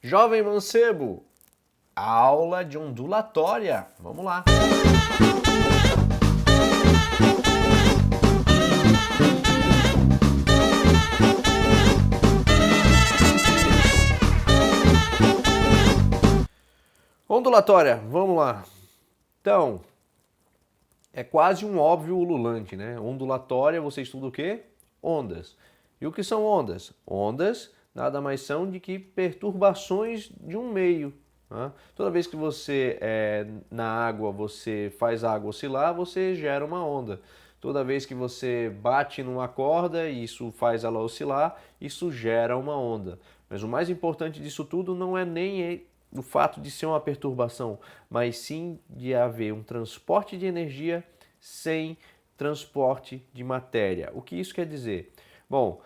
Jovem mancebo, aula de ondulatória. Vamos lá. Ondulatória, vamos lá. Então, é quase um óbvio ululante, né? Ondulatória, você estuda o quê? Ondas. E o que são ondas? Ondas nada mais são de que perturbações de um meio. Tá? Toda vez que você na água, você faz a água oscilar, você gera uma onda. Toda vez que você bate numa corda e isso faz ela oscilar, isso gera uma onda. Mas o mais importante disso tudo não é nem o fato de ser uma perturbação, mas sim de haver um transporte de energia sem transporte de matéria. O que isso quer dizer? Bom,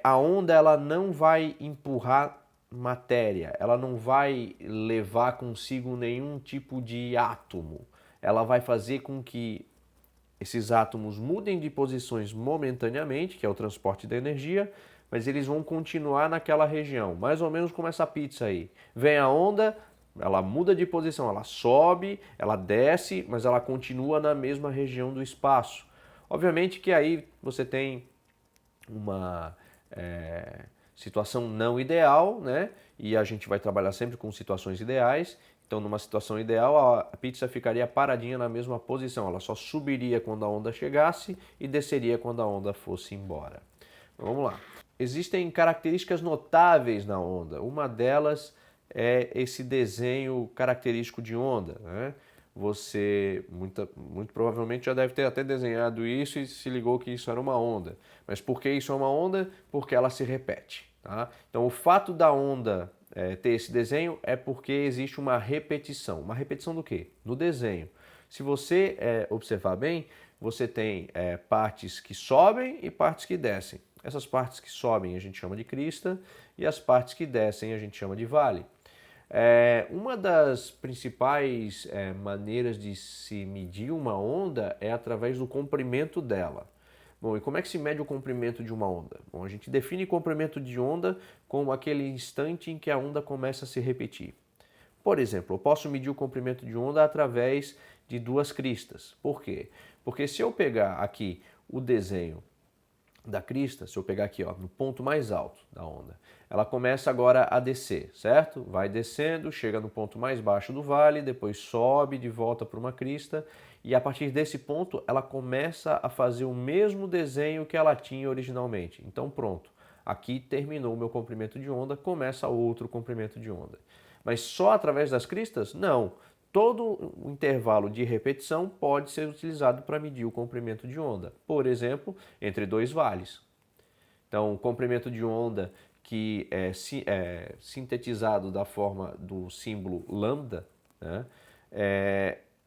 a onda ela não vai empurrar matéria, ela não vai levar consigo nenhum tipo de átomo. Ela vai fazer com que esses átomos mudem de posições momentaneamente, que é o transporte da energia, mas eles vão continuar naquela região, mais ou menos como essa pizza aí. Vem a onda, ela muda de posição, ela sobe, ela desce, mas ela continua na mesma região do espaço. Obviamente que aí você tem uma situação não ideal, né? E a gente vai trabalhar sempre com situações ideais. Então, numa situação ideal, a pizza ficaria paradinha na mesma posição. Ela só subiria quando a onda chegasse e desceria quando a onda fosse embora. Então, vamos lá. Existem características notáveis na onda. Uma delas é esse desenho característico de onda, né? Você muito provavelmente já deve ter até desenhado isso e se ligou que isso era uma onda. Mas por que isso é uma onda? Porque ela se repete. Tá? Então o fato da onda ter esse desenho é porque existe uma repetição. Uma repetição do quê? No desenho. Se você observar bem, você tem partes que sobem e partes que descem. Essas partes que sobem a gente chama de crista e as partes que descem a gente chama de vale. Uma das principais maneiras de se medir uma onda é através do comprimento dela. Bom, e como é que se mede o comprimento de uma onda? Bom, a gente define comprimento de onda como aquele instante em que a onda começa a se repetir. Por exemplo, eu posso medir o comprimento de onda através de duas cristas. Por quê? Porque se eu pegar aqui o desenho da crista, se eu pegar aqui ó, no ponto mais alto da onda, ela começa agora a descer, certo? Vai descendo, chega no ponto mais baixo do vale, depois sobe de volta para uma crista e a partir desse ponto ela começa a fazer o mesmo desenho que ela tinha originalmente. Então pronto, aqui terminou o meu comprimento de onda, começa outro comprimento de onda. Mas só através das cristas? Não. Todo o intervalo de repetição pode ser utilizado para medir o comprimento de onda. Por exemplo, entre dois vales. Então, o comprimento de onda que é sintetizado da forma do símbolo lambda, né,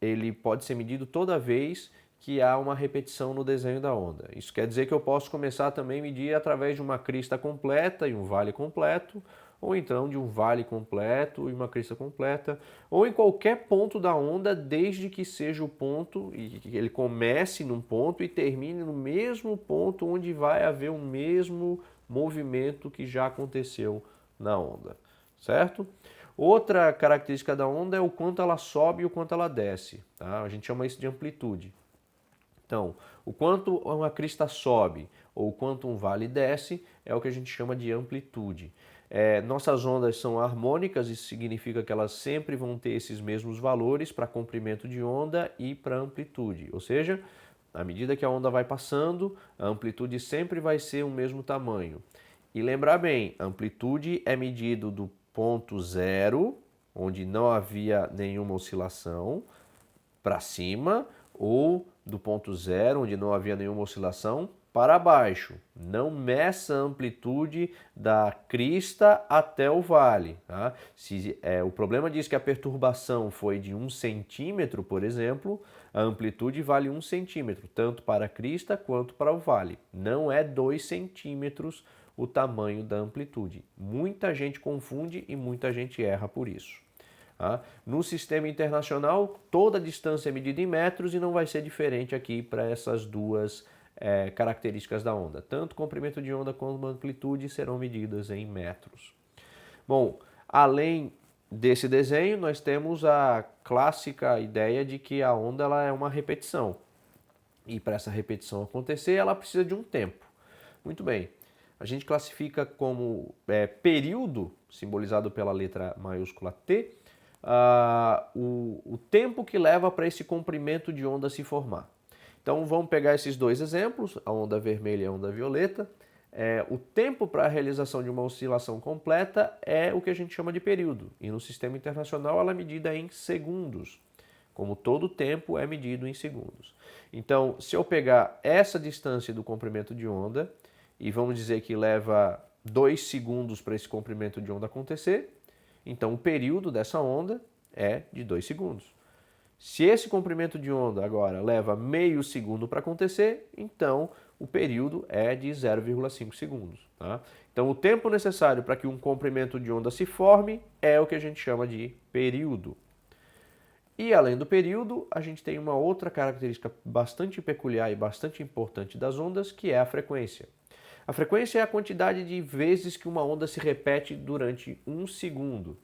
ele pode ser medido toda vez que há uma repetição no desenho da onda. Isso quer dizer que eu posso começar também a medir através de uma crista completa e um vale completo, ou então de um vale completo e uma crista completa, ou em qualquer ponto da onda, desde que seja o ponto, e que ele comece num ponto e termine no mesmo ponto onde vai haver o mesmo movimento que já aconteceu na onda, certo? Outra característica da onda é o quanto ela sobe e o quanto ela desce, tá? A gente chama isso de amplitude. Então, o quanto uma crista sobe ou o quanto um vale desce é o que a gente chama de amplitude. Nossas ondas são harmônicas, isso significa que elas sempre vão ter esses mesmos valores para comprimento de onda e para amplitude. Ou seja, à medida que a onda vai passando, a amplitude sempre vai ser o mesmo tamanho. E lembrar bem, a amplitude é medido do ponto zero, onde não havia nenhuma oscilação, para cima, ou do ponto zero, onde não havia nenhuma oscilação, para baixo. Não meça a amplitude da crista até o vale. Tá? Se o problema diz que a perturbação foi de 1 centímetro, por exemplo, a amplitude vale 1 centímetro, tanto para a crista quanto para o vale. Não é 2 centímetros o tamanho da amplitude. Muita gente confunde e muita gente erra por isso. No sistema internacional, toda a distância é medida em metros e não vai ser diferente aqui para essas duas características da onda. Tanto comprimento de onda quanto amplitude serão medidas em metros. Bom, Além desse desenho, nós temos a clássica ideia de que a onda ela é uma repetição. E para essa repetição acontecer, ela precisa de um tempo. Muito bem. A gente classifica como período, simbolizado pela letra maiúscula T, o tempo que leva para esse comprimento de onda se formar. Então vamos pegar esses dois exemplos, a onda vermelha e a onda violeta. O tempo para a realização de uma oscilação completa é o que a gente chama de período. E no sistema internacional ela é medida em segundos, como todo tempo é medido em segundos. Então, se eu pegar essa distância do comprimento de onda, e vamos dizer que leva 2 segundos para esse comprimento de onda acontecer, então o período dessa onda é de 2 segundos. Se esse comprimento de onda agora leva meio segundo para acontecer, então o período é de 0,5 segundos. Tá? Então o tempo necessário para que um comprimento de onda se forme é o que a gente chama de período. E além do período, a gente tem uma outra característica bastante peculiar e bastante importante das ondas, que é a frequência. A frequência é a quantidade de vezes que uma onda se repete durante um segundo.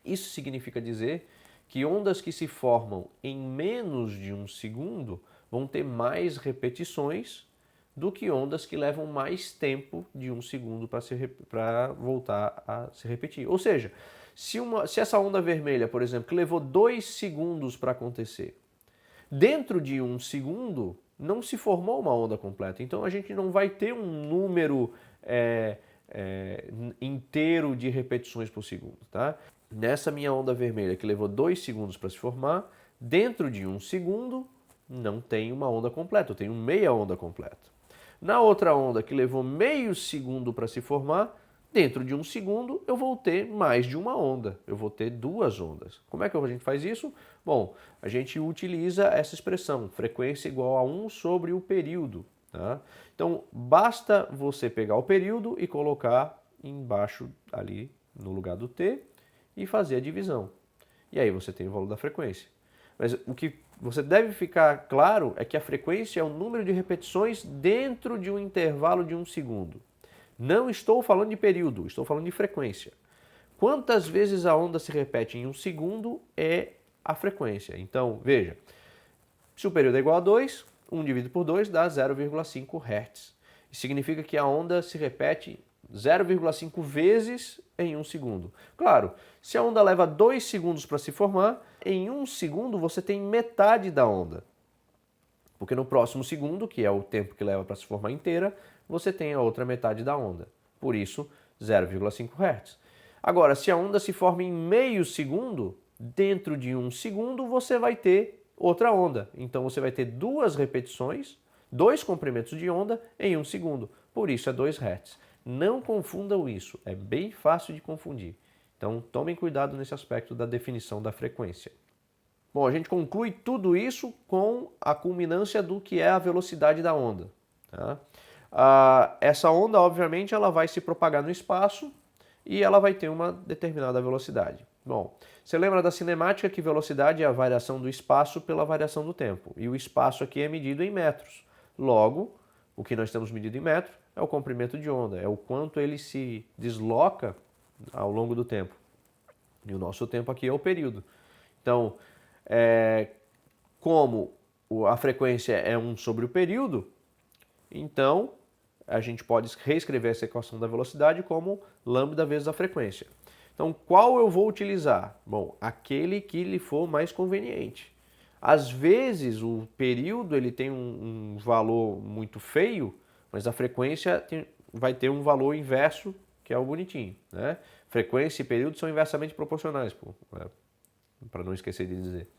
Isso significa dizer que ondas que se formam em menos de um segundo vão ter mais repetições do que ondas que levam mais tempo de um segundo para voltar a se repetir. Ou seja, se essa onda vermelha, por exemplo, que levou 2 segundos para acontecer, dentro de um segundo não se formou uma onda completa. Então a gente não vai ter um número inteiro de repetições por segundo. Tá? Nessa minha onda vermelha, que levou 2 segundos para se formar, dentro de um segundo não tem uma onda completa, eu tenho meia onda completa. Na outra onda, que levou meio segundo para se formar, dentro de um segundo eu vou ter mais de uma onda, eu vou ter 2 ondas. Como é que a gente faz isso? Bom, a gente utiliza essa expressão, frequência igual a 1 sobre o período. Tá? Então, basta você pegar o período e colocar embaixo ali no lugar do T e fazer a divisão. E aí você tem o valor da frequência. Mas o que você deve ficar claro é que a frequência é o número de repetições dentro de um intervalo de um segundo. Não estou falando de período, estou falando de frequência. Quantas vezes a onda se repete em um segundo é a frequência. Então, veja, se o período é igual a 2, 1 dividido por 2 dá 0,5 Hz. Isso significa que a onda se repete 0,5 vezes em um segundo. Claro, se a onda leva 2 segundos para se formar, em um segundo você tem metade da onda. Porque no próximo segundo, que é o tempo que leva para se formar inteira, você tem a outra metade da onda. Por isso, 0,5 Hz. Agora, se a onda se forma em meio segundo, dentro de um segundo você vai ter outra onda. Então você vai ter 2 repetições, 2 comprimentos de onda em um segundo. Por isso é 2 Hz. Não confundam isso, é bem fácil de confundir. Então tomem cuidado nesse aspecto da definição da frequência. Bom, a gente conclui tudo isso com a culminância do que é a velocidade da onda. Tá? Essa onda, obviamente, ela vai se propagar no espaço e ela vai ter uma determinada velocidade. Bom, você lembra da cinemática que velocidade é a variação do espaço pela variação do tempo. E o espaço aqui é medido em metros. Logo, o que nós temos medido em metros é o comprimento de onda, é o quanto ele se desloca ao longo do tempo. E o nosso tempo aqui é o período. Então, como a frequência é 1 sobre o período, então a gente pode reescrever essa equação da velocidade como lambda vezes a frequência. Então, qual eu vou utilizar? Bom, aquele que lhe for mais conveniente. Às vezes, o período ele tem um valor muito feio, mas a frequência vai ter um valor inverso, que é o bonitinho. Né? Frequência e período são inversamente proporcionais, para não esquecer de dizer.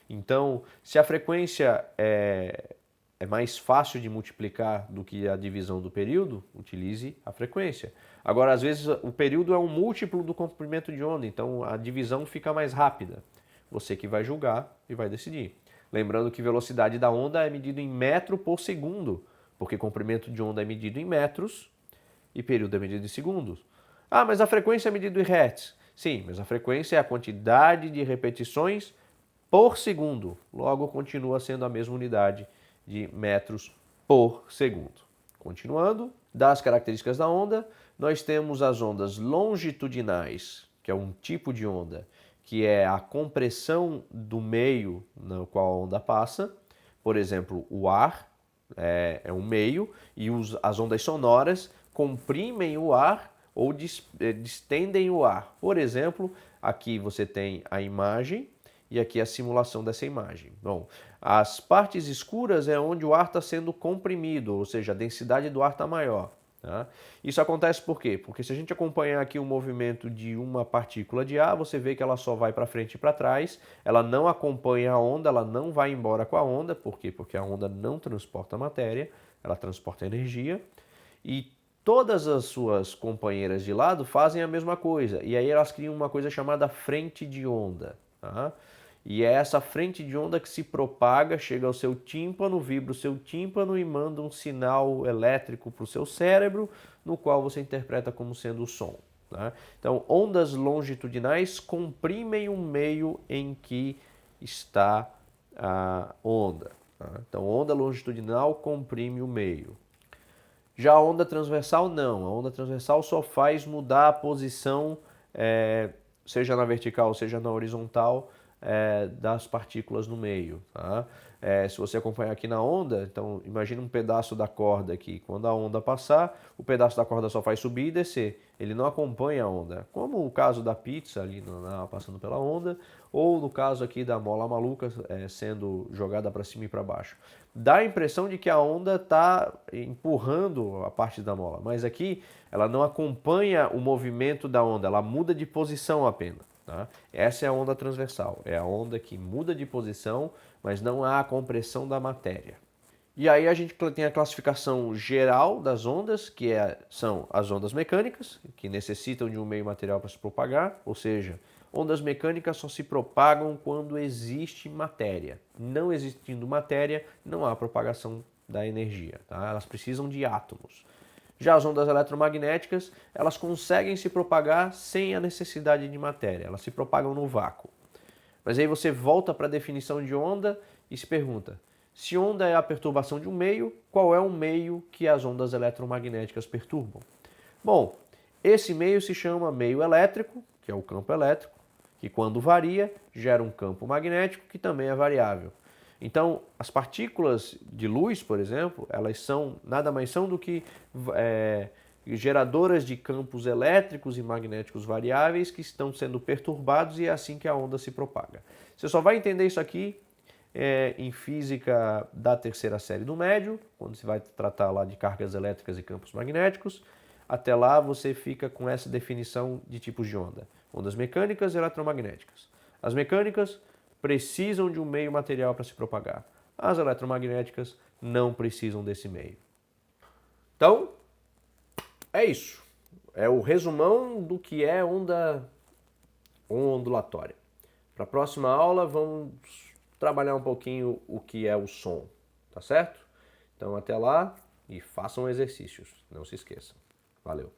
Então, se a frequência é mais fácil de multiplicar do que a divisão do período, utilize a frequência. Agora, às vezes, o período é um múltiplo do comprimento de onda, então a divisão fica mais rápida. Você que vai julgar e vai decidir. Lembrando que velocidade da onda é medido em metro por segundo, porque comprimento de onda é medido em metros e período é medido em segundos. Ah, mas a frequência é medida em hertz. Sim, mas a frequência é a quantidade de repetições por segundo. Logo, continua sendo a mesma unidade de metros por segundo. Continuando, das características da onda, nós temos as ondas longitudinais, que é um tipo de onda, que é a compressão do meio no qual a onda passa. Por exemplo, o ar é um meio e as ondas sonoras comprimem o ar ou distendem o ar. Por exemplo, aqui você tem a imagem e aqui a simulação dessa imagem. Bom, as partes escuras é onde o ar está sendo comprimido, ou seja, a densidade do ar está maior. Tá? Isso acontece por quê? Porque se a gente acompanhar aqui o movimento de uma partícula de ar, você vê que ela só vai para frente e para trás, ela não acompanha a onda, ela não vai embora com a onda. Por quê? Porque a onda não transporta matéria, ela transporta energia. E todas as suas companheiras de lado fazem a mesma coisa. E aí elas criam uma coisa chamada frente de onda. Tá? E é essa frente de onda que se propaga, chega ao seu tímpano, vibra o seu tímpano e manda um sinal elétrico para o seu cérebro, no qual você interpreta como sendo o som. Tá? Então, ondas longitudinais comprimem o meio em que está a onda. Tá? Então, onda longitudinal comprime o meio. Já a onda transversal, não. A onda transversal só faz mudar a posição, seja na vertical, seja na horizontal, das partículas no meio. Tá? Se você acompanhar aqui na onda, então imagina um pedaço da corda aqui. Quando a onda passar, o pedaço da corda só faz subir e descer. Ele não acompanha a onda. Como o caso da pizza ali passando pela onda, ou no caso aqui da mola maluca sendo jogada para cima e para baixo. Dá a impressão de que a onda está empurrando a parte da mola, mas aqui ela não acompanha o movimento da onda, ela muda de posição apenas. Tá? Essa é a onda transversal, é a onda que muda de posição, mas não há a compressão da matéria. E aí a gente tem a classificação geral das ondas, que são as ondas mecânicas, que necessitam de um meio material para se propagar, ou seja, ondas mecânicas só se propagam quando existe matéria. Não existindo matéria, não há propagação da energia. Tá? Elas precisam de átomos. Já as ondas eletromagnéticas, elas conseguem se propagar sem a necessidade de matéria. Elas se propagam no vácuo. Mas aí você volta para a definição de onda e se pergunta, se onda é a perturbação de um meio, qual é o meio que as ondas eletromagnéticas perturbam? Bom, esse meio se chama meio elétrico, que é o campo elétrico, que quando varia, gera um campo magnético, que também é variável. Então, as partículas de luz, por exemplo, elas nada mais são do que geradoras de campos elétricos e magnéticos variáveis que estão sendo perturbados e é assim que a onda se propaga. Você só vai entender isso aqui em física da terceira série do médio, quando você vai tratar lá de cargas elétricas e campos magnéticos. Até lá você fica com essa definição de tipos de onda. Ondas mecânicas e eletromagnéticas. As mecânicas precisam de um meio material para se propagar. As eletromagnéticas não precisam desse meio. Então, é isso. É o resumão do que é onda ondulatória. Para a próxima aula, vamos trabalhar um pouquinho o que é o som, tá certo? Então, até lá e façam exercícios, não se esqueçam. Valeu!